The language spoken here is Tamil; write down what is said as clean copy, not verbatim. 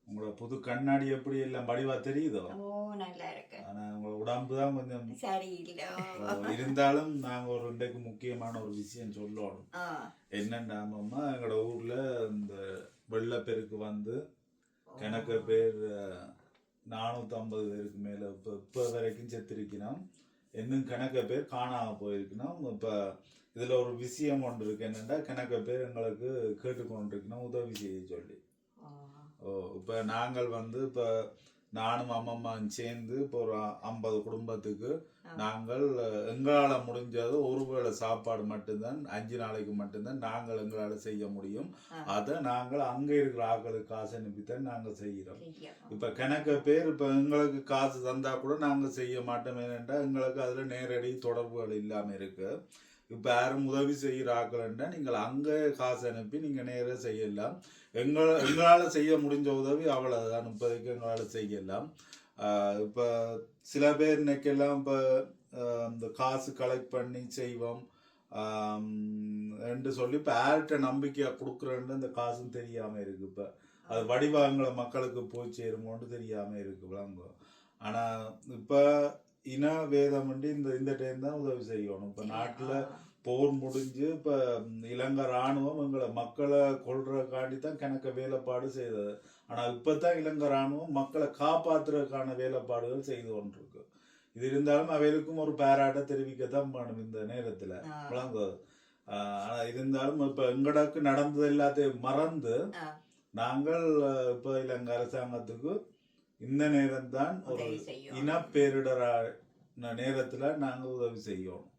உங்களோட புது கண்ணாடி எப்படி எல்லாம் வடிவா தெரியுதோ. நல்லா இருக்கு. ஆனா உங்களோட உடம்பு தான் கொஞ்சம் சரியில்லை. இருந்தாலும் நாங்க ஒரு இன்றைக்கு முக்கியமான ஒரு விஷயம் சொல்லணும். என்னன்னா எங்களோட ஊர்ல இந்த வெள்ளப்பெருக்கு வந்து கணக்கு பேர் 450 பேருக்கு மேல இப்ப வரைக்கும் செத்திருக்கணும். இன்னும் கணக்க பேர் காணாம போயிருக்கணும். இப்ப இதுல ஒரு விஷயம் ஒன்று இருக்கு. என்னன்னா கணக்க பேர் எங்களுக்கு கேட்டுக்கொண்டிருக்கணும் உதவி செய்ய சொல்லி. இப்ப நாங்கள் வந்து இப்ப நானும் அம்மம்மாவும் சேர்ந்து இப்போ ஒரு 50 குடும்பத்துக்கு நாங்கள் எங்களால முடிஞ்சது ஒருவேளை சாப்பாடு மட்டும்தான் 5 நாளைக்கு மட்டும்தான் நாங்கள் எங்களால செய்ய முடியும். அதை நாங்கள் அங்க இருக்கிற ஆட்களுக்கு காசு அனுப்பித்தான் நாங்க செய்யறோம். இப்ப கணக்க பேர் இப்ப எங்களுக்கு காசு தந்தா கூட நாங்க செய்ய மாட்டோம். ஏனென்றா எங்களுக்கு அதுல நேரடி தொடர்புகள் இல்லாம இருக்கு. இப்ப யாரும் உதவி செய்யற ஆக்கலன்னா நீங்கள் அங்க காசு அனுப்பி நீங்க நேர செய்யலாம். எங்களால செய்ய முடிஞ்ச உதவி அவ்வளவுதான். இப்போதைக்கு எங்களால செய்யலாம். இப்ப சில பேர் இன்னைக்கெல்லாம் இப்ப இந்த காசு கலெக்ட் பண்ணி செய்வோம் என்று சொல்லி இப்ப யார்கிட்ட நம்பிக்கையா கொடுக்குறேன்னு இந்த காசும் தெரியாம இருக்கு. இப்ப அது வடிவாங்களை மக்களுக்கு போய் சேருமோன்னு தெரியாம இருக்கு விளங்கும். ஆனா இப்ப இன வேதம் இந்த டைம் தான் உதவி செய்யணும். இப்ப நாட்டுல போர் முடிஞ்சு இப்ப இலங்கை ராணுவம் எங்களை மக்களை கொள்றதுக்காண்டி தான் கணக்க வேலைப்பாடு செய்தது. ஆனா இப்பதான் இலங்கை ராணுவம் மக்களை காப்பாத்துறதுக்கான வேலைப்பாடுகள் செய்து கொண்டிருக்கு. இது இருந்தாலும் அவைகளுக்கும் ஒரு பாராட்ட தெரிவிக்கத்தான் வேணும் இந்த நேரத்துல விளங்குவது. ஆனா இருந்தாலும் இப்ப எங்கடக்கு நடந்தது எல்லாத்தையும் மறந்து நாங்கள் இப்ப இலங்கை அரசாங்கத்துக்கு இந்த நேரம் தான் ஒரு இனப்பேரிடர நேரத்துல நாங்க உதவி செய்யணும்.